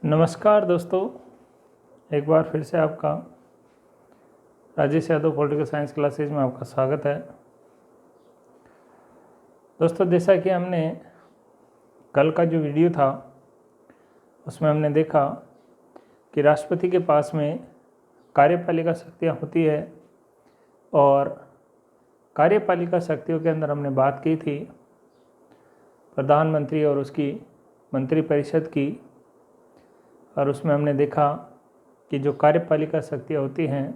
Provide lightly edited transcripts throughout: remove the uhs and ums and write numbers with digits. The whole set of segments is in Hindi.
नमस्कार दोस्तों, एक बार फिर से आपका Rajesh Yadav political science classes में आपका स्वागत है। दोस्तों, जैसा कि हमने कल का जो वीडियो था उसमें हमने देखा कि राष्ट्रपति के पास में कार्यपालिका शक्तियाँ होती है और कार्यपालिका शक्तियों के अंदर हमने बात की थी प्रधानमंत्री और उसकी मंत्रिपरिषद की, और उसमें हमने देखा कि जो कार्यपालिका शक्तियाँ होती हैं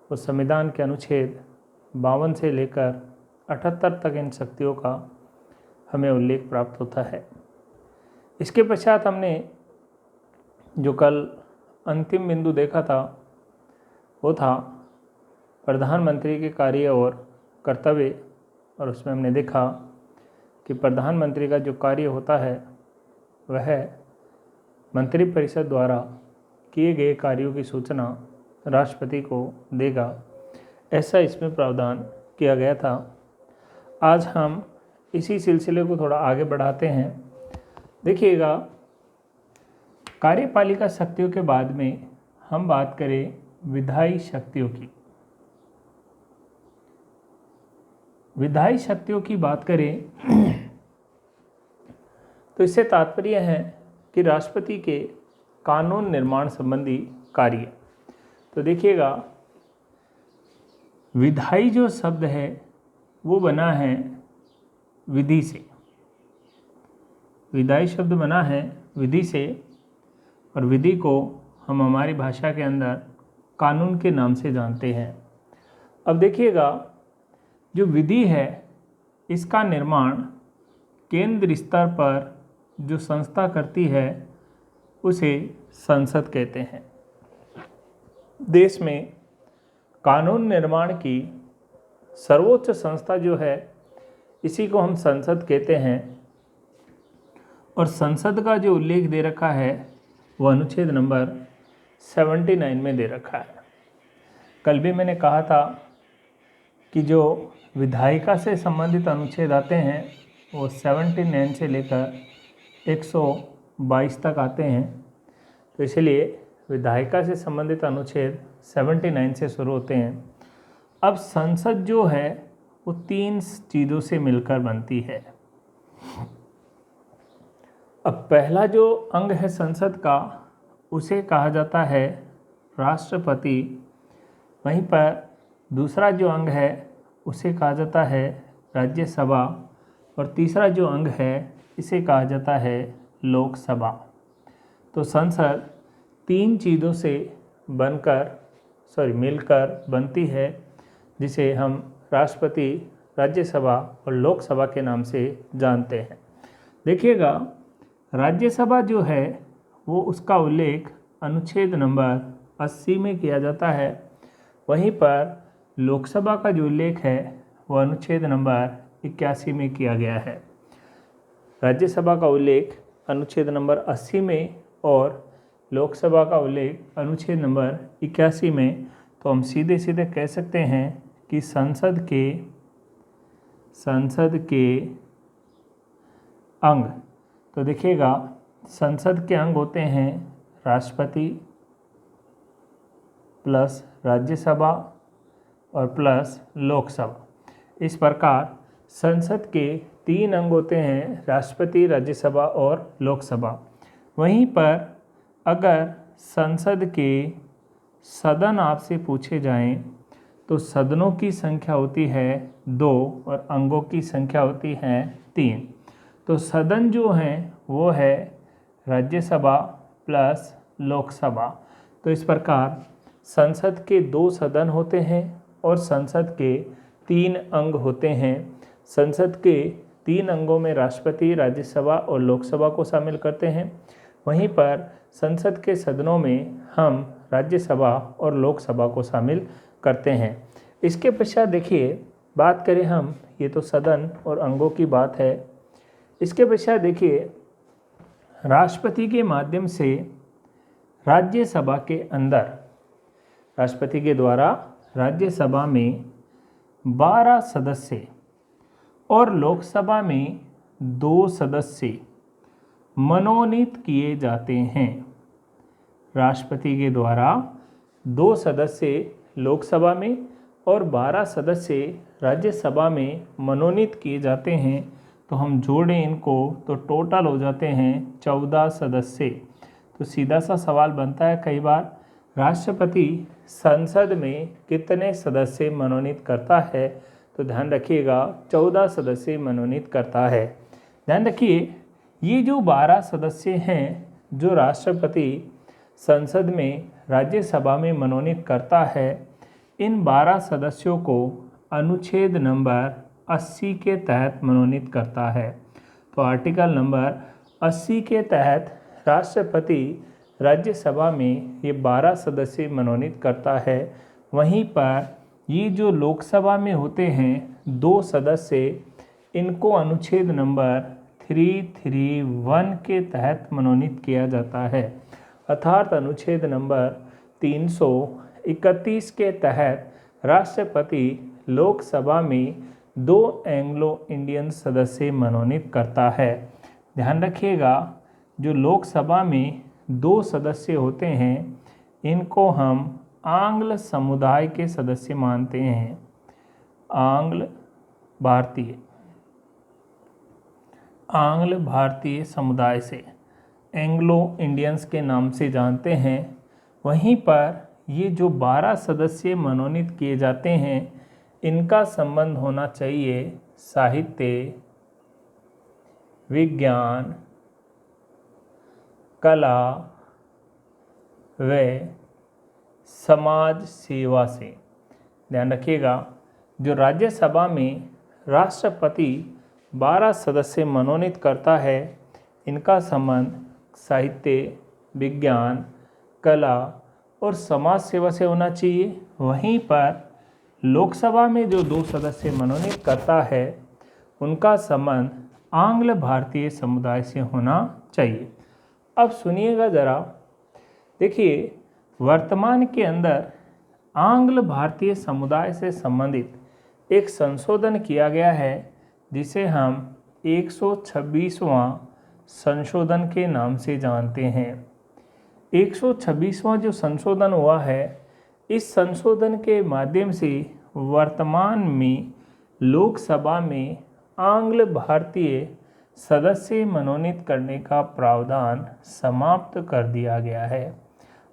वो संविधान के अनुच्छेद 52 से लेकर 78 तक इन शक्तियों का हमें उल्लेख प्राप्त होता है। इसके पश्चात हमने जो कल अंतिम बिंदु देखा था वो था प्रधानमंत्री के कार्य और कर्तव्य, और उसमें हमने देखा कि प्रधानमंत्री का जो कार्य होता है वह मंत्रिपरिषद द्वारा किए गए कार्यों की सूचना राष्ट्रपति को देगा, ऐसा इसमें प्रावधान किया गया था। आज हम इसी सिलसिले को थोड़ा आगे बढ़ाते हैं। देखिएगा, कार्यपालिका शक्तियों के बाद में हम बात करें विधायी शक्तियों की। विधायी शक्तियों की बात करें तो इससे तात्पर्य है कि राष्ट्रपति के कानून निर्माण संबंधी कार्य। तो देखिएगा, विधायी जो शब्द है वो बना है विधि से। विधायी शब्द बना है विधि से, और विधि को हम हमारी भाषा के अंदर कानून के नाम से जानते हैं। अब देखिएगा, जो विधि है इसका निर्माण केंद्र स्तर पर जो संस्था करती है उसे संसद कहते हैं। देश में कानून निर्माण की सर्वोच्च संस्था जो है इसी को हम संसद कहते हैं, और संसद का जो उल्लेख दे रखा है वो अनुच्छेद नंबर 79 में दे रखा है। कल भी मैंने कहा था कि जो विधायिका से संबंधित अनुच्छेद आते हैं वो 79 से लेकर 122 तक आते हैं। तो इसलिए विधायिका से संबंधित अनुच्छेद 79 से शुरू होते हैं। अब संसद जो है वो 3 चीज़ों से मिलकर बनती है। अब पहला जो अंग है संसद का उसे कहा जाता है राष्ट्रपति। वहीं पर दूसरा जो अंग है उसे कहा जाता है राज्यसभा, और तीसरा जो अंग है इसे कहा जाता है लोकसभा। तो संसद 3 चीज़ों से मिलकर बनती है, जिसे हम राष्ट्रपति, राज्यसभा और लोकसभा के नाम से जानते हैं। देखिएगा, राज्यसभा जो है वो उसका उल्लेख अनुच्छेद नंबर 80 में किया जाता है। वहीं पर लोकसभा का जो उल्लेख है वो अनुच्छेद नंबर 81 में किया गया है। राज्यसभा का उल्लेख अनुच्छेद नंबर 80 में और लोकसभा का उल्लेख अनुच्छेद नंबर 81 में। तो हम सीधे सीधे कह सकते हैं कि संसद के अंग, तो देखिएगा संसद के अंग होते हैं राष्ट्रपति प्लस राज्यसभा और प्लस लोकसभा। इस प्रकार संसद के 3 अंग होते हैं राष्ट्रपति, राज्यसभा और लोकसभा। वहीं पर अगर संसद के सदन आपसे पूछे जाएं तो सदनों की संख्या होती है 2 और अंगों की संख्या होती है 3। तो सदन जो हैं वो है राज्यसभा प्लस लोकसभा। तो इस प्रकार संसद के 2 सदन होते हैं और संसद के 3 अंग होते हैं। संसद के 3 अंगों में राष्ट्रपति, राज्यसभा और लोकसभा को शामिल करते हैं। वहीं पर संसद के सदनों में हम राज्यसभा और लोकसभा को शामिल करते हैं। इसके पश्चात देखिए, बात करें हम, ये तो सदन और अंगों की बात है। इसके पश्चात देखिए, राष्ट्रपति के माध्यम से राज्यसभा के अंदर, राष्ट्रपति के द्वारा राज्यसभा में 12 सदस्य और लोकसभा में 2 सदस्य मनोनीत किए जाते हैं। राष्ट्रपति के द्वारा 2 सदस्य लोकसभा में और 12 सदस्य राज्यसभा में मनोनीत किए जाते हैं। तो हम जोड़ें इनको तो टोटल हो जाते हैं 14 सदस्य। तो सीधा सा सवाल बनता है कई बार, राष्ट्रपति संसद में कितने सदस्य मनोनीत करता है? तो ध्यान रखिएगा 14 सदस्य मनोनीत करता है। ध्यान रखिए ये जो 12 सदस्य हैं जो राष्ट्रपति संसद में राज्यसभा में मनोनीत करता है, इन 12 सदस्यों को अनुच्छेद नंबर 80 के तहत मनोनीत करता है। तो आर्टिकल नंबर 80 के तहत राष्ट्रपति राज्यसभा में ये 12 सदस्य मनोनीत करता है। वहीं पर ये जो लोकसभा में होते हैं 2 सदस्य, इनको अनुच्छेद नंबर 331 के तहत मनोनीत किया जाता है। अर्थात अनुच्छेद नंबर 331 के तहत राष्ट्रपति लोकसभा में 2 एंग्लो इंडियन सदस्य मनोनीत करता है। ध्यान रखिएगा जो लोकसभा में 2 सदस्य होते हैं इनको हम आंग्ल समुदाय के सदस्य मानते हैं। आंग्ल भारतीय समुदाय से एंग्लो इंडियंस के नाम से जानते हैं। वहीं पर ये जो 12 सदस्य मनोनीत किए जाते हैं इनका संबंध होना चाहिए साहित्य, विज्ञान, कला व समाज सेवा से। ध्यान रखिएगा जो राज्यसभा में राष्ट्रपति 12 सदस्य मनोनीत करता है इनका संबंध साहित्य, विज्ञान, कला और समाज सेवा से होना चाहिए। वहीं पर लोकसभा में जो 2 सदस्य मनोनीत करता है उनका संबंध आंग्ल भारतीय समुदाय से होना चाहिए। अब सुनिएगा ज़रा, देखिए वर्तमान के अंदर आंग्ल भारतीय समुदाय से संबंधित एक संशोधन किया गया है जिसे हम 126वां संशोधन के नाम से जानते हैं। 126वां जो संशोधन हुआ है, इस संशोधन के माध्यम से वर्तमान में लोकसभा में आंग्ल भारतीय सदस्य मनोनीत करने का प्रावधान समाप्त कर दिया गया है।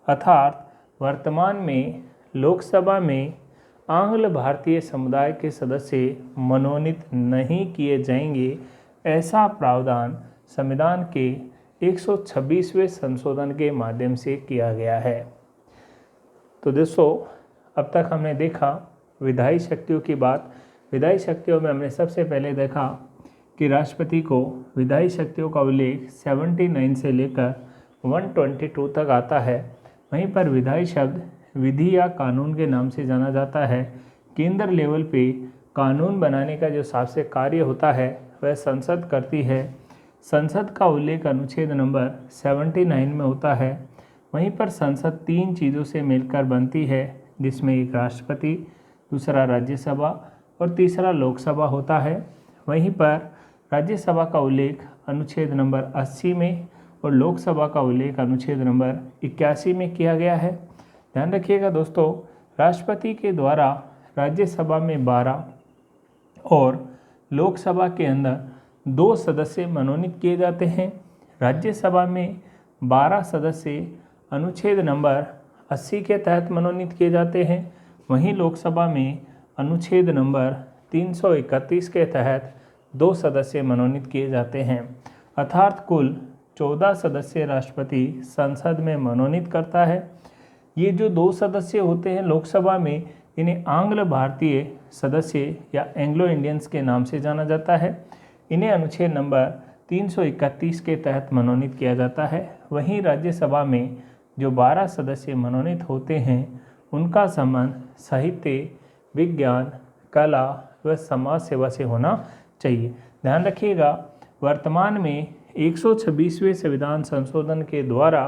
अर्थात वर्तमान में लोकसभा में आंग्ल भारतीय समुदाय के सदस्य मनोनीत नहीं किए जाएंगे, ऐसा प्रावधान संविधान के 126वें संशोधन के माध्यम से किया गया है। तो दोस्तों अब तक हमने देखा विधायी शक्तियों की बात। विधायी शक्तियों में हमने सबसे पहले देखा कि राष्ट्रपति को विधायी शक्तियों का उल्लेख 79 से लेकर 122 तक आता है। वहीं पर विधायी शब्द विधि या कानून के नाम से जाना जाता है। केंद्र लेवल पे कानून बनाने का जो सबसे कार्य होता है वह संसद करती है। संसद का उल्लेख अनुच्छेद नंबर 79 में होता है। वहीं पर संसद 3 चीज़ों से मिलकर बनती है, जिसमें एक राष्ट्रपति, दूसरा राज्यसभा और तीसरा लोकसभा होता है। वहीं पर राज्यसभा का उल्लेख अनुच्छेद नंबर 80 में और लोकसभा का उल्लेख अनुच्छेद नंबर 81 में किया गया है। ध्यान रखिएगा दोस्तों, राष्ट्रपति के द्वारा राज्यसभा में 12 और लोकसभा के अंदर 2 सदस्य मनोनीत किए जाते हैं। राज्यसभा में 12 सदस्य अनुच्छेद नंबर 80 के तहत मनोनीत किए जाते हैं। वहीं लोकसभा में अनुच्छेद नंबर 331 के तहत 2 सदस्य मनोनीत किए जाते हैं। अर्थात कुल 14 सदस्य राष्ट्रपति संसद में मनोनीत करता है। ये जो 2 सदस्य होते हैं लोकसभा में, इन्हें आंग्ल भारतीय सदस्य या एंग्लो इंडियंस के नाम से जाना जाता है। इन्हें अनुच्छेद नंबर 331 के तहत मनोनीत किया जाता है। वहीं राज्यसभा में जो 12 सदस्य मनोनीत होते हैं उनका संबंध साहित्य, विज्ञान, कला व समाज सेवा से होना चाहिए। ध्यान रखिएगा वर्तमान में 126वें संविधान संशोधन के द्वारा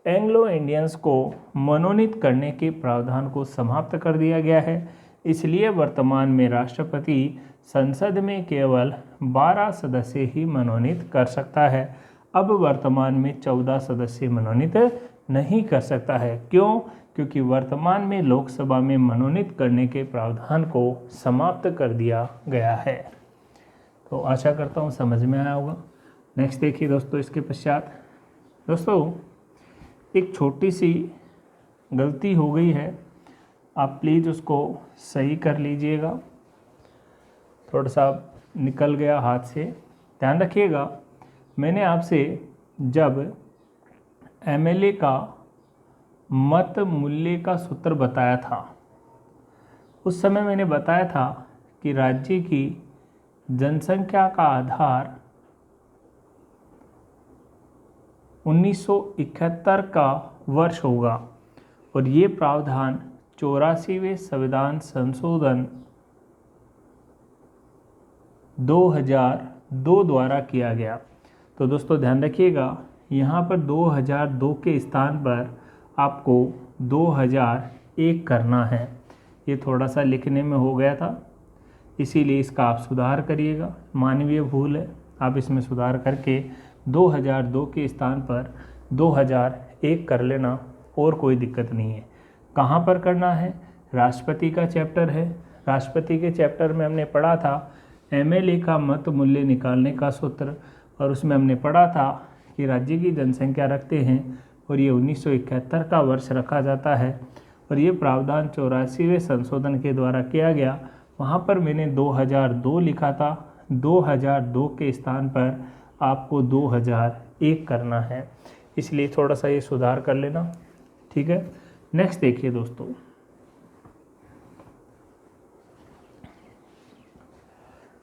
एंग्लो इंडियंस को मनोनीत करने के प्रावधान को समाप्त कर दिया गया है। इसलिए वर्तमान में राष्ट्रपति संसद में केवल 12 सदस्य ही मनोनीत कर सकता है। अब वर्तमान में 14 सदस्य मनोनीत नहीं कर सकता है। क्यों? क्योंकि वर्तमान में लोकसभा में मनोनीत करने के प्रावधान को समाप्त कर दिया गया है। तो आशा करता हूँ समझ में आया होगा। नेक्स्ट देखिए दोस्तों, इसके पश्चात दोस्तों एक छोटी सी गलती हो गई है, आप प्लीज़ उसको सही कर लीजिएगा। थोड़ा सा निकल गया हाथ से, ध्यान रखिएगा। मैंने आपसे जब एमएलए का मत मूल्य का सूत्र बताया था, उस समय मैंने बताया था कि राज्य की जनसंख्या का आधार 1971 का वर्ष होगा और ये प्रावधान 84वें संविधान संशोधन 2002 द्वारा किया गया। तो दोस्तों ध्यान रखिएगा, यहाँ पर 2002 के स्थान पर आपको 2001 करना है। ये थोड़ा सा लिखने में हो गया था, इसीलिए इसका आप सुधार करिएगा। मानवीय भूल है, आप इसमें सुधार करके 2002 के स्थान पर 2001 कर लेना, और कोई दिक्कत नहीं है। कहाँ पर करना है? राष्ट्रपति का चैप्टर है। राष्ट्रपति के चैप्टर में हमने पढ़ा था एमएलए का मत मूल्य निकालने का सूत्र, और उसमें हमने पढ़ा था कि राज्य की जनसंख्या रखते हैं और ये 1971 का वर्ष रखा जाता है, और ये प्रावधान 84वें संशोधन के द्वारा किया गया। वहाँ पर मैंने 2002 लिखा था, 2002 के स्थान पर आपको 2001 करना है, इसलिए थोड़ा सा ये सुधार कर लेना, ठीक है। नेक्स्ट देखिए दोस्तों,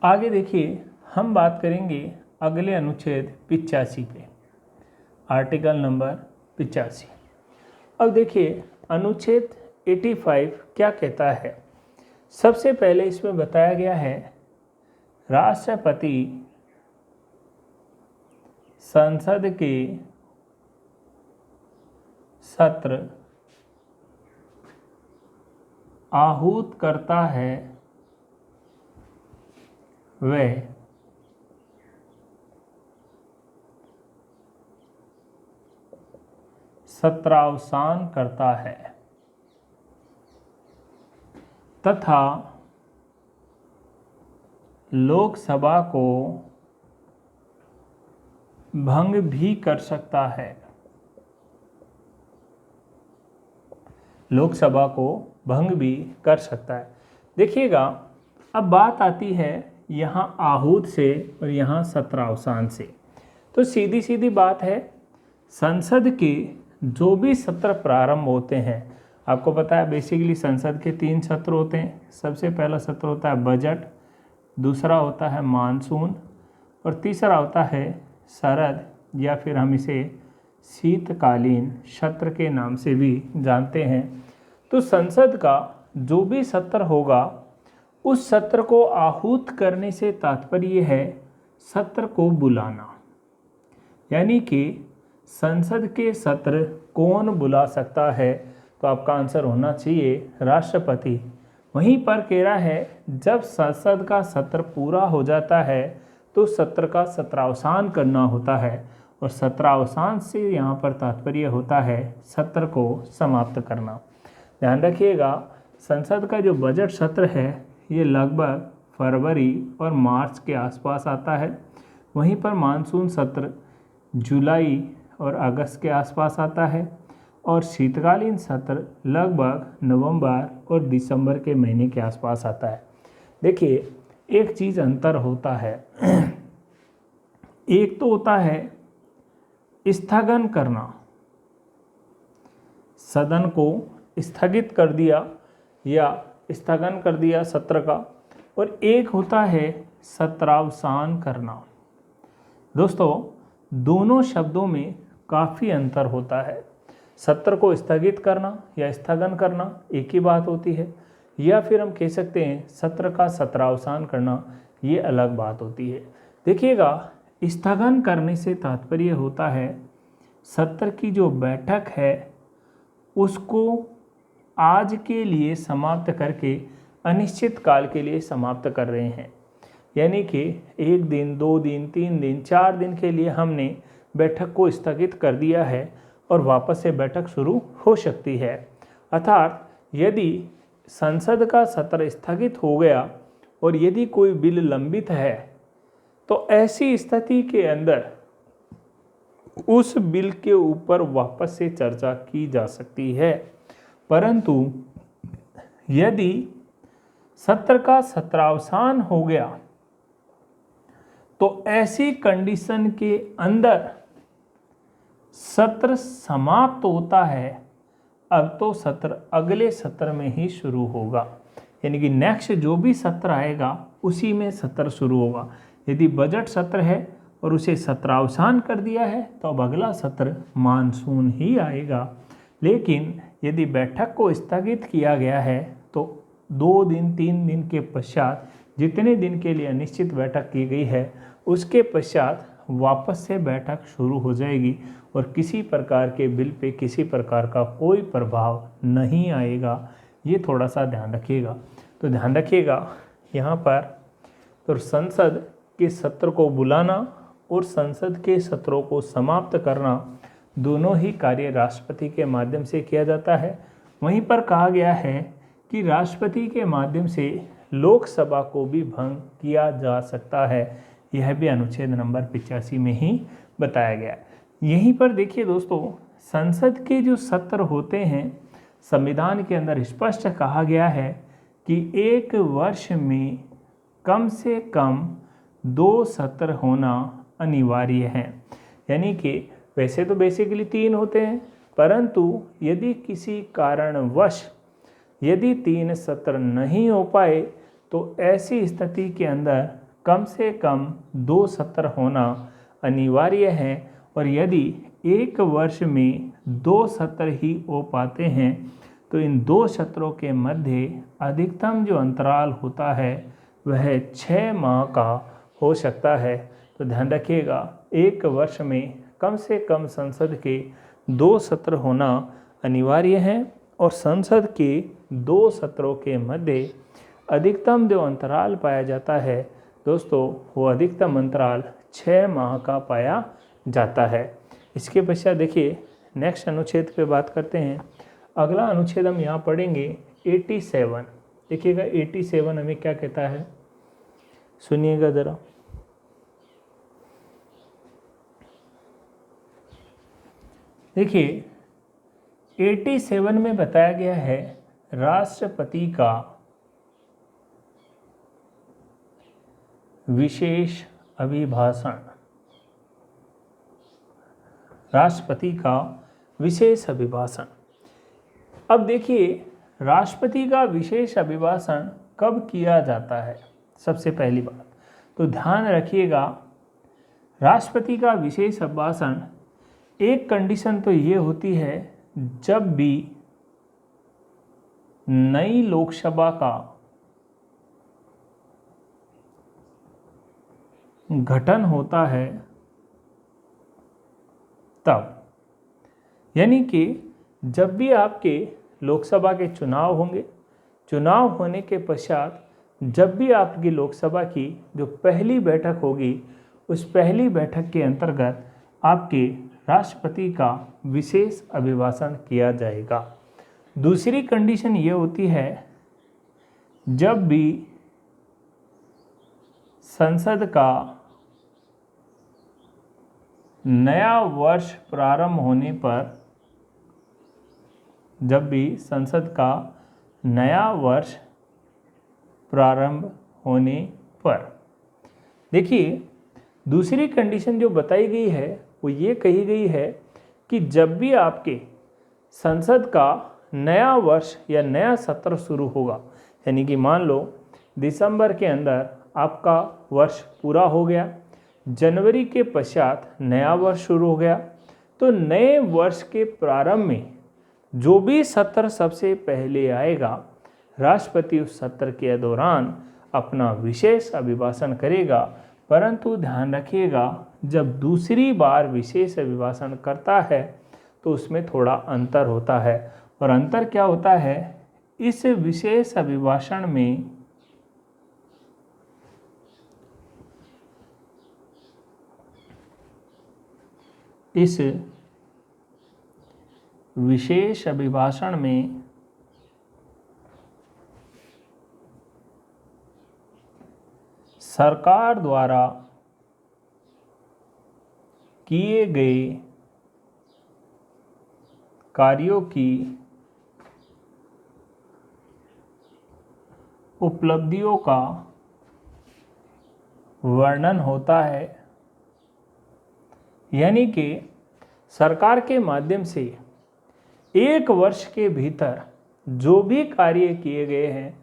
आगे देखिए हम बात करेंगे अगले अनुच्छेद 85 पे, आर्टिकल नंबर 85। अब देखिए अनुच्छेद 85 क्या कहता है। सबसे पहले इसमें बताया गया है राष्ट्रपति संसद के सत्र आहूत करता है वह सत्रावसान करता है तथा लोकसभा को भंग भी कर सकता है। लोकसभा को भंग भी कर सकता है। देखिएगा, अब बात आती है यहाँ आहूत से और यहाँ सत्रावसान से। तो सीधी सीधी बात है, संसद के जो भी सत्र प्रारंभ होते हैं, आपको पता है बेसिकली संसद के 3 सत्र होते हैं। सबसे पहला सत्र होता है बजट, दूसरा होता है मानसून, और तीसरा होता है शरद, या फिर हम इसे शीतकालीन सत्र के नाम से भी जानते हैं। तो संसद का जो भी सत्र होगा, उस सत्र को आहूत करने से तात्पर्य है सत्र को बुलाना, यानी कि संसद के सत्र कौन बुला सकता है? तो आपका आंसर होना चाहिए राष्ट्रपति। वहीं पर कह रहा है जब संसद का सत्र पूरा हो जाता है तो सत्र का सत्रावसान करना होता है, और सत्रावसान से यहाँ पर तात्पर्य होता है सत्र को समाप्त करना। ध्यान रखिएगा, संसद का जो बजट सत्र है ये लगभग फरवरी और मार्च के आसपास आता है। वहीं पर मानसून सत्र जुलाई और अगस्त के आसपास आता है, और शीतकालीन सत्र लगभग नवंबर और दिसंबर के महीने के आसपास आता है। देखिए, एक चीज़ अंतर होता है, एक तो होता है स्थगन करना, सदन को स्थगित कर दिया या स्थगन कर दिया सत्र का, और एक होता है सत्रावसान करना। दोस्तों, दोनों शब्दों में काफ़ी अंतर होता है। सत्र को स्थगित करना या स्थगन करना एक ही बात होती है, या फिर हम कह सकते हैं सत्र का सत्रावसान करना, ये अलग बात होती है। देखिएगा, स्थगन करने से तात्पर्य होता है सत्र की जो बैठक है उसको आज के लिए समाप्त करके अनिश्चित काल के लिए समाप्त कर रहे हैं, यानी कि 1 दिन, 2 दिन, 3 दिन, 4 दिन के लिए हमने बैठक को स्थगित कर दिया है और वापस से बैठक शुरू हो सकती है। अर्थात यदि संसद का सत्र स्थगित हो गया और यदि कोई बिल लंबित है तो ऐसी स्थिति के अंदर उस बिल के ऊपर वापस से चर्चा की जा सकती है। परंतु यदि सत्र का सत्रावसान हो गया तो ऐसी कंडीशन के अंदर सत्र समाप्त होता है। अब तो सत्र अगले सत्र में ही शुरू होगा, यानी कि नेक्स्ट जो भी सत्र आएगा उसी में सत्र शुरू होगा। यदि बजट सत्र है और उसे सत्रावसान कर दिया है तो अब अगला सत्र मानसून ही आएगा। लेकिन यदि बैठक को स्थगित किया गया है तो 2 दिन 3 दिन के पश्चात, जितने दिन के लिए अनिश्चित बैठक की गई है उसके पश्चात वापस से बैठक शुरू हो जाएगी और किसी प्रकार के बिल पे किसी प्रकार का कोई प्रभाव नहीं आएगा। ये थोड़ा सा ध्यान रखिएगा। तो ध्यान रखिएगा यहाँ पर, तो संसद के सत्र को बुलाना और संसद के सत्रों को समाप्त करना दोनों ही कार्य राष्ट्रपति के माध्यम से किया जाता है। वहीं पर कहा गया है कि राष्ट्रपति के माध्यम से लोकसभा को भी भंग किया जा सकता है। यह भी अनुच्छेद नंबर 85 में ही बताया गया है। यहीं पर देखिए दोस्तों, संसद के जो सत्र होते हैं, संविधान के अंदर स्पष्ट कहा गया है कि 1 वर्ष में कम से कम 2 सत्र होना अनिवार्य है। यानी कि वैसे तो बेसिकली 3 होते हैं, परंतु यदि किसी कारणवश यदि 3 सत्र नहीं हो पाए तो ऐसी स्थिति के अंदर कम से कम 2 सत्र होना अनिवार्य है। और यदि 1 वर्ष में 2 सत्र ही हो पाते हैं तो इन 2 सत्रों के मध्य अधिकतम जो अंतराल होता है वह 6 माह का हो सकता है। तो ध्यान रखिएगा, 1 वर्ष में कम से कम संसद के 2 सत्र होना अनिवार्य है और संसद के 2 सत्रों के मध्य अधिकतम जो अंतराल पाया जाता है दोस्तों, वो अधिकतम अंतराल 6 माह का पाया जाता है। इसके पश्चात देखिए नेक्स्ट अनुच्छेद पे बात करते हैं। अगला अनुच्छेद हम यहाँ पढ़ेंगे 87। देखिएगा 87 हमें क्या कहता है, सुनिएगा ज़रा। देखिए 87 में बताया गया है राष्ट्रपति का विशेष अभिभाषण। राष्ट्रपति का विशेष अभिभाषण। अब देखिए राष्ट्रपति का विशेष अभिभाषण कब किया जाता है। सबसे पहली बात तो ध्यान रखिएगा, राष्ट्रपति का विशेष अभिभाषण एक कंडीशन तो ये होती है जब भी नई लोकसभा का गठन होता है तब, यानी कि जब भी आपके लोकसभा के चुनाव होंगे, चुनाव होने के पश्चात जब भी आपकी लोकसभा की जो पहली बैठक होगी उस पहली बैठक के अंतर्गत आपके राष्ट्रपति का विशेष अभिभाषण किया जाएगा। दूसरी कंडीशन ये होती है जब भी संसद का नया वर्ष प्रारंभ होने पर, जब भी संसद का नया वर्ष प्रारंभ होने पर। देखिए दूसरी कंडीशन जो बताई गई है वो ये कही गई है कि जब भी आपके संसद का नया वर्ष या नया सत्र शुरू होगा, यानी कि मान लो दिसंबर के अंदर आपका वर्ष पूरा हो गया, जनवरी के पश्चात नया वर्ष शुरू हो गया, तो नए वर्ष के प्रारंभ में जो भी सत्र सबसे पहले आएगा, राष्ट्रपति उस सत्र के दौरान अपना विशेष अभिभाषण करेगा। परंतु ध्यान रखिएगा, जब दूसरी बार विशेष अभिभाषण करता है तो उसमें थोड़ा अंतर होता है। और अंतर क्या होता है, इस विशेष अभिभाषण में इस विशेष अभिभाषण में सरकार द्वारा किए गए कार्यों की उपलब्धियों का वर्णन होता है। यानी कि सरकार के माध्यम से एक वर्ष के भीतर जो भी कार्य किए गए हैं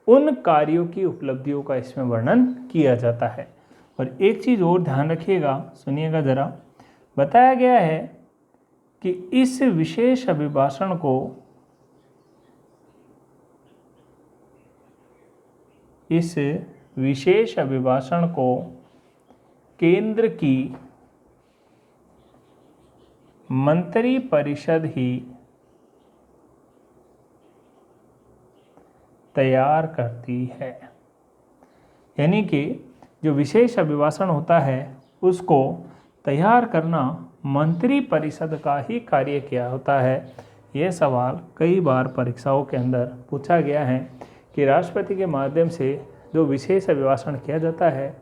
उन कार्यों की उपलब्धियों का इसमें वर्णन किया जाता है। और एक चीज़ और ध्यान रखिएगा, सुनिएगा ज़रा। बताया गया है कि इस विशेष अभिभाषण को केंद्र की मंत्रिपरिषद ही तैयार करती है। यानी कि जो विशेष अभिभाषण होता है उसको तैयार करना मंत्रिपरिषद का ही कार्य किया होता है। ये सवाल कई बार परीक्षाओं के अंदर पूछा गया है कि राष्ट्रपति के माध्यम से जो विशेष अभिभाषण किया जाता है,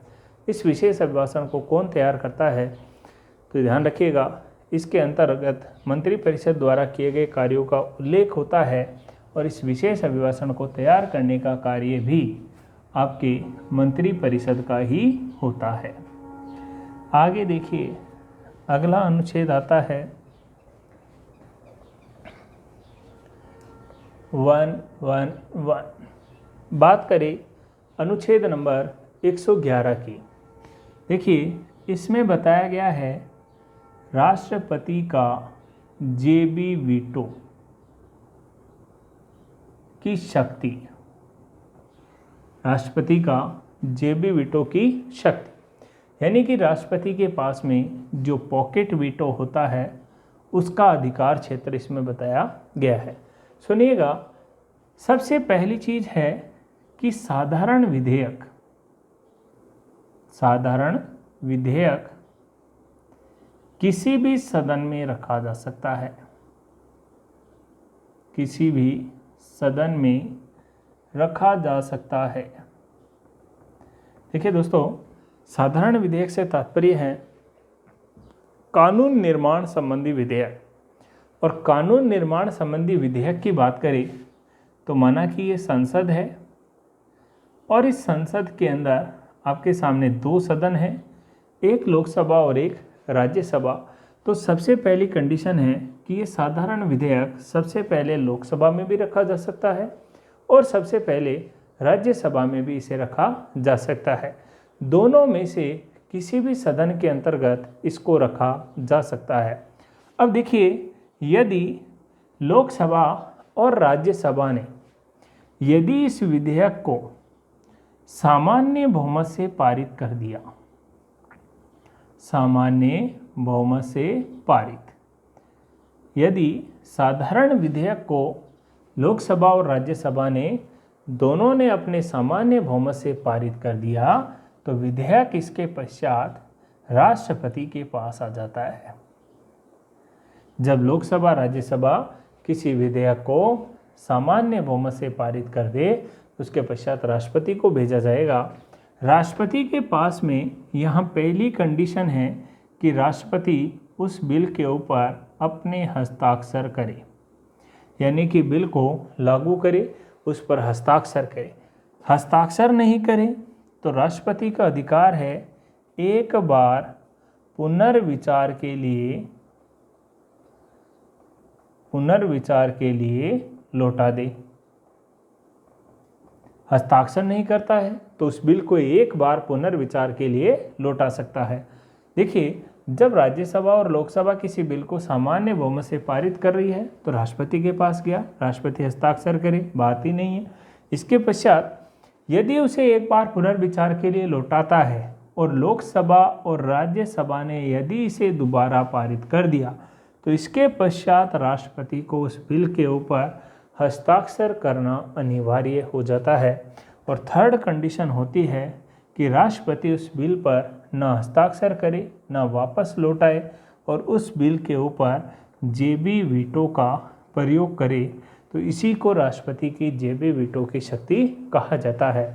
इस विशेष अभिभाषण को कौन तैयार करता है। तो ध्यान रखिएगा, इसके अंतर्गत मंत्रिपरिषद द्वारा किए गए कार्यों का उल्लेख होता है और इस विशेष अभिभाषण को तैयार करने का कार्य भी आपके मंत्रिपरिषद का ही होता है। आगे देखिए, अगला अनुच्छेद आता है 111। बात करें अनुच्छेद नंबर 111 की। देखिए, इसमें बताया गया है राष्ट्रपति का जेबी वीटो की शक्ति। राष्ट्रपति का जेबी वीटो की शक्ति यानी कि राष्ट्रपति के पास में जो पॉकेट वीटो होता है उसका अधिकार क्षेत्र इसमें बताया गया है। सुनिएगा, सबसे पहली चीज है कि साधारण विधेयक किसी भी सदन में रखा जा सकता है। किसी भी सदन में रखा जा सकता है। देखिए दोस्तों, साधारण विधेयक से तात्पर्य है कानून निर्माण संबंधी विधेयक। और कानून निर्माण संबंधी विधेयक की बात करें तो माना कि ये संसद है और इस संसद के अंदर आपके सामने दो सदन हैं, एक लोकसभा और एक राज्यसभा। तो सबसे पहली कंडीशन है कि ये साधारण विधेयक सबसे पहले लोकसभा में भी रखा जा सकता है और सबसे पहले राज्यसभा में भी इसे रखा जा सकता है। दोनों में से किसी भी सदन के अंतर्गत इसको रखा जा सकता है। अब देखिए, यदि लोकसभा और राज्यसभा ने यदि इस विधेयक को सामान्य बहुमत से पारित कर दिया, सामान्य बहुमत से पारित, यदि साधारण विधेयक को लोकसभा और राज्यसभा ने दोनों ने अपने सामान्य बहुमत से पारित कर दिया तो विधेयक इसके पश्चात राष्ट्रपति के पास आ जाता है। जब लोकसभा राज्यसभा किसी विधेयक को सामान्य बहुमत से पारित कर दे तो उसके पश्चात राष्ट्रपति को भेजा जाएगा। राष्ट्रपति के पास में यहाँ पहली कंडीशन है कि राष्ट्रपति उस बिल के ऊपर अपने हस्ताक्षर करे, यानी कि बिल को लागू करे, उस पर हस्ताक्षर करे। हस्ताक्षर नहीं करे तो राष्ट्रपति का अधिकार है एक बार पुनर्विचार के लिए लौटा दे। हस्ताक्षर नहीं करता है तो उस बिल को एक बार पुनर्विचार के लिए लौटा सकता है। देखिए, जब राज्यसभा और लोकसभा किसी बिल को सामान्य बहुमत से पारित कर रही है तो राष्ट्रपति के पास गया, राष्ट्रपति हस्ताक्षर करे, बात ही नहीं है। इसके पश्चात यदि उसे एक बार पुनर्विचार के लिए लौटाता है और लोकसभा और राज्यसभा ने यदि इसे दोबारा पारित कर दिया तो इसके पश्चात राष्ट्रपति को उस बिल के ऊपर हस्ताक्षर करना अनिवार्य हो जाता है। और थर्ड कंडीशन होती है कि राष्ट्रपति उस बिल पर न हस्ताक्षर करे न वापस लौटाए और उस बिल के ऊपर जेबी वीटो का प्रयोग करे तो इसी को राष्ट्रपति की जेबी वीटो की शक्ति कहा जाता है।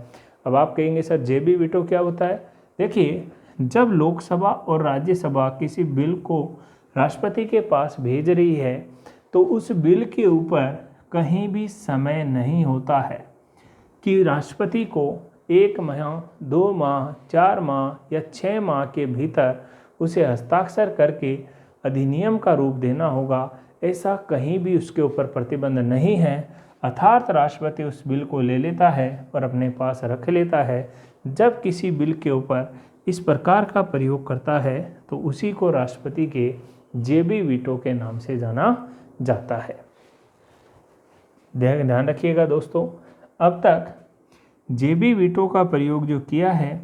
अब आप कहेंगे सर जेबी वीटो क्या होता है? देखिए, जब लोकसभा और राज्यसभा किसी बिल को राष्ट्रपति के पास भेज रही है तो उस बिल के ऊपर कहीं भी समय नहीं होता है कि राष्ट्रपति को 1 माह, 2 माह, 4 माह या 6 माह के भीतर उसे हस्ताक्षर करके अधिनियम का रूप देना होगा। ऐसा कहीं भी उसके ऊपर प्रतिबंध नहीं है। अर्थात राष्ट्रपति उस बिल को ले लेता है और अपने पास रख लेता है। जब किसी बिल के ऊपर इस प्रकार का प्रयोग करता है तो उसी को राष्ट्रपति के जेबी वीटो के नाम से जाना जाता है। ध्यान रखिएगा दोस्तों, अब तक जेबी वीटो का प्रयोग जो किया है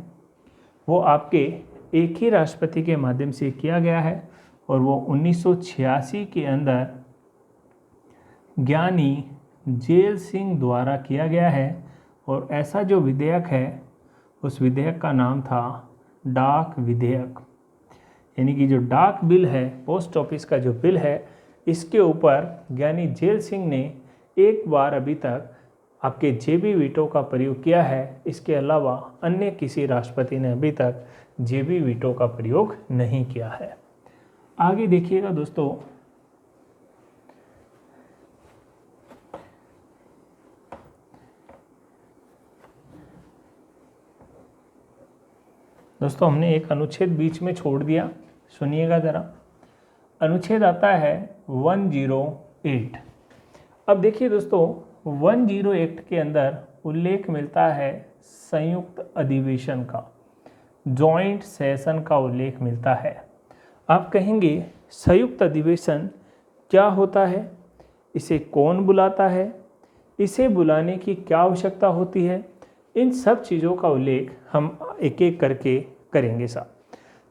वो आपके एक ही राष्ट्रपति के माध्यम से किया गया है और वो 1986 के अंदर ज्ञानी जेल सिंह द्वारा किया गया है। और ऐसा जो विधेयक है उस विधेयक का नाम था डाक विधेयक, यानी कि जो डाक बिल है, पोस्ट ऑफिस का जो बिल है, इसके ऊपर ज्ञानी जेल सिंह ने एक बार अभी तक आपके जेबी वीटो का प्रयोग किया है। इसके अलावा अन्य किसी राष्ट्रपति ने अभी तक जेबी वीटो का प्रयोग नहीं किया है। आगे देखिएगा दोस्तों, हमने एक अनुच्छेद बीच में छोड़ दिया, सुनिएगा ज़रा। अनुच्छेद आता है 108। अब देखिए दोस्तों, 108 के अंदर उल्लेख मिलता है संयुक्त अधिवेशन का, जॉइंट सेशन का उल्लेख मिलता है। आप कहेंगे संयुक्त अधिवेशन क्या होता है, इसे कौन बुलाता है, इसे बुलाने की क्या आवश्यकता होती है, इन सब चीज़ों का उल्लेख हम एक एक करके करेंगे साहब।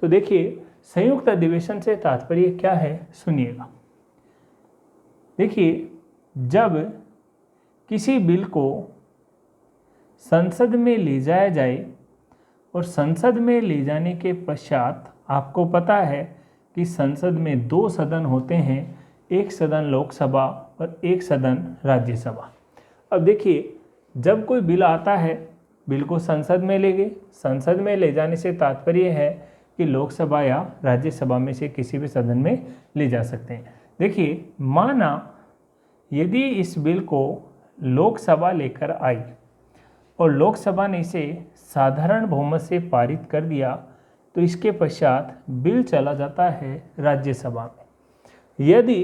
तो देखिए, संयुक्त अधिवेशन से तात्पर्य क्या है, सुनिएगा। देखिए, जब किसी बिल को संसद में ले जाया जाए और संसद में ले जाने के पश्चात आपको पता है कि संसद में 2 सदन होते हैं, एक सदन लोकसभा और एक सदन राज्यसभा। अब देखिए, जब कोई बिल आता है, बिल को संसद में ले गए, संसद में ले जाने से तात्पर्य है कि लोकसभा या राज्यसभा में से किसी भी सदन में ले जा सकते हैं। देखिए, माना यदि इस बिल को लोकसभा लेकर आई और लोकसभा ने इसे साधारण बहुमत से पारित कर दिया तो इसके पश्चात बिल चला जाता है राज्यसभा में। यदि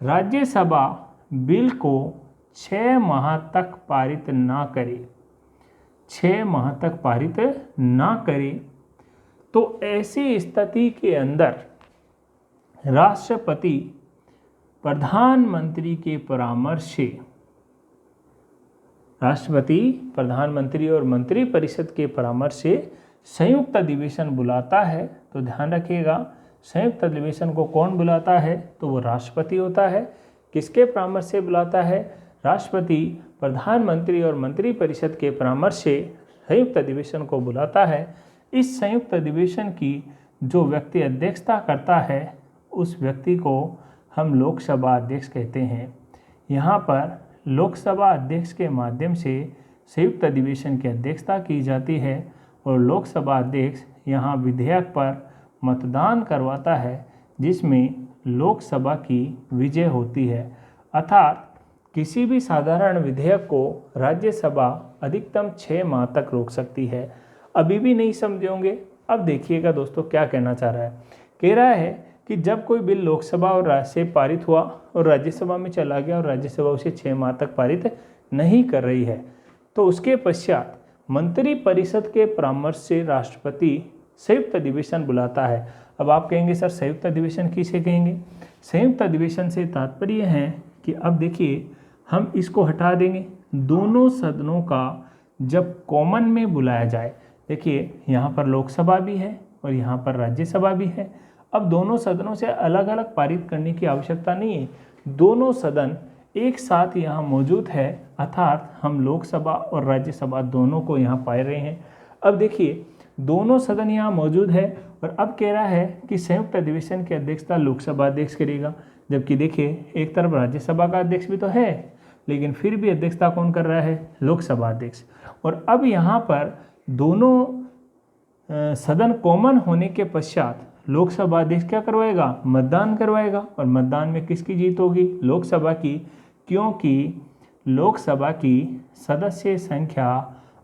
राज्यसभा बिल को 6 माह तक पारित ना करे, 6 माह तक पारित ना करे, तो ऐसी स्थिति के अंदर राष्ट्रपति प्रधानमंत्री के परामर्श से, राष्ट्रपति प्रधानमंत्री और मंत्रिपरिषद के परामर्श से संयुक्त अधिवेशन बुलाता है। तो ध्यान रखिएगा, संयुक्त अधिवेशन को कौन बुलाता है, तो वो राष्ट्रपति होता है। किसके परामर्श से बुलाता है? राष्ट्रपति प्रधानमंत्री और मंत्रिपरिषद के परामर्श से संयुक्त अधिवेशन को बुलाता है। इस संयुक्त अधिवेशन की जो व्यक्ति अध्यक्षता करता है उस व्यक्ति को हम लोकसभा अध्यक्ष कहते हैं। यहाँ पर लोकसभा अध्यक्ष के माध्यम से संयुक्त अधिवेशन की अध्यक्षता की जाती है और लोकसभा अध्यक्ष यहाँ विधेयक पर मतदान करवाता है जिसमें लोकसभा की विजय होती है। अर्थात किसी भी साधारण विधेयक को राज्यसभा अधिकतम 6 माह तक रोक सकती है। अभी भी नहीं समझे होंगे, अब देखिएगा दोस्तों क्या कहना चाह रहा है। कह रहा है कि जब कोई बिल लोकसभा और राज्य से पारित हुआ और राज्यसभा में चला गया और राज्यसभा उसे 6 माह तक पारित नहीं कर रही है, तो उसके पश्चात मंत्रिपरिषद के परामर्श से राष्ट्रपति संयुक्त अधिवेशन बुलाता है। अब आप कहेंगे सर संयुक्त अधिवेशन किसे कहेंगे? संयुक्त अधिवेशन से तात्पर्य है कि अब देखिए हम इसको हटा देंगे, दोनों सदनों का जब कॉमन में बुलाया जाए। देखिए यहाँ पर लोकसभा भी है और यहाँ पर राज्यसभा भी है। अब दोनों सदनों से अलग अलग पारित करने की आवश्यकता नहीं है, दोनों सदन एक साथ यहाँ मौजूद है, अर्थात हम लोकसभा और राज्यसभा दोनों को यहाँ पा रहे हैं। अब देखिए दोनों सदन यहाँ मौजूद है और अब कह रहा है कि संयुक्त अधिवेशन की अध्यक्षता लोकसभा अध्यक्ष करेगा। जबकि देखिए एक तरफ राज्यसभा का अध्यक्ष भी तो है, लेकिन फिर भी अध्यक्षता कौन कर रहा है? लोकसभा अध्यक्ष। और अब यहाँ पर दोनों सदन कॉमन होने के पश्चात लोकसभा अध्यक्ष क्या करवाएगा? मतदान करवाएगा। और मतदान में किसकी जीत होगी? लोकसभा की, क्योंकि लोकसभा की सदस्य संख्या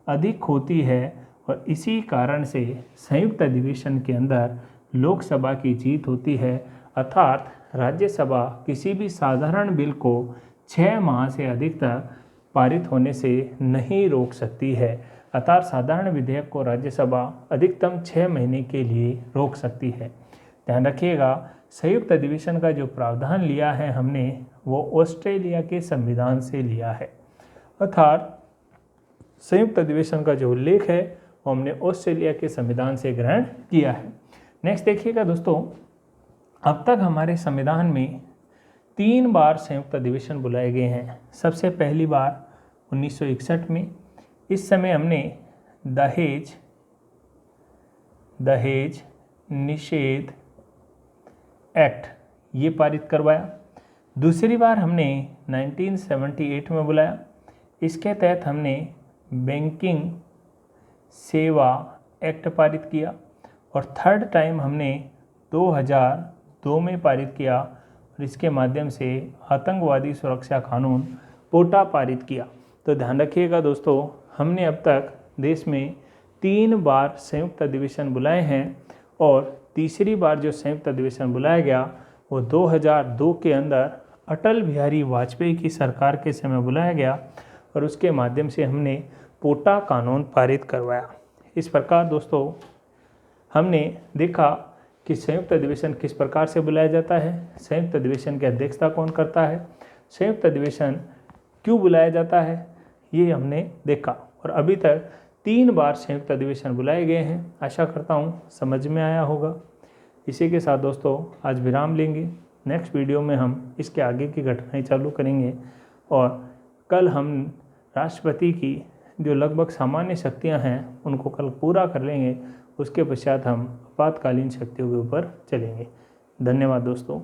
अधिक होती है और इसी कारण से संयुक्त अधिवेशन के अंदर लोकसभा की जीत होती है। अर्थात राज्यसभा किसी भी साधारण बिल को 6 माह से अधिक तक पारित होने से नहीं रोक सकती है। अर्थात साधारण विधेयक को राज्यसभा अधिकतम 6 महीने के लिए रोक सकती है। ध्यान रखिएगा, संयुक्त अधिवेशन का जो प्रावधान लिया है हमने, वो ऑस्ट्रेलिया के संविधान से लिया है। अर्थात संयुक्त अधिवेशन का जो उल्लेख है वो हमने ऑस्ट्रेलिया के संविधान से ग्रहण किया है। नेक्स्ट देखिएगा दोस्तों, अब तक हमारे संविधान में 3 बार संयुक्त अधिवेशन बुलाए गए हैं। सबसे पहली बार 1961 में, इस समय हमने दहेज निषेध एक्ट ये पारित करवाया। दूसरी बार हमने 1978 में बुलाया, इसके तहत हमने बैंकिंग सेवा एक्ट पारित किया। और थर्ड टाइम हमने 2002 में पारित किया और इसके माध्यम से आतंकवादी सुरक्षा कानून पोटा पारित किया। तो ध्यान रखिएगा दोस्तों, हमने अब तक देश में 3 बार संयुक्त अधिवेशन बुलाए हैं और तीसरी बार जो संयुक्त अधिवेशन बुलाया गया वो 2002 के अंदर अटल बिहारी वाजपेयी की सरकार के समय बुलाया गया और उसके माध्यम से हमने पोटा कानून पारित करवाया। इस प्रकार दोस्तों हमने देखा कि संयुक्त अधिवेशन किस प्रकार से बुलाया जाता है, संयुक्त अधिवेशन की अध्यक्षता कौन करता है, संयुक्त अधिवेशन क्यों बुलाया जाता है, ये हमने देखा। और अभी तक 3 बार संयुक्त अधिवेशन बुलाए गए हैं। आशा करता हूँ समझ में आया होगा। इसी के साथ दोस्तों आज विराम लेंगे। नेक्स्ट वीडियो में हम इसके आगे की घटनाएं चालू करेंगे और कल हम राष्ट्रपति की जो लगभग सामान्य शक्तियां हैं उनको कल पूरा कर लेंगे। उसके पश्चात हम आपातकालीन शक्तियों के ऊपर चलेंगे। धन्यवाद दोस्तों।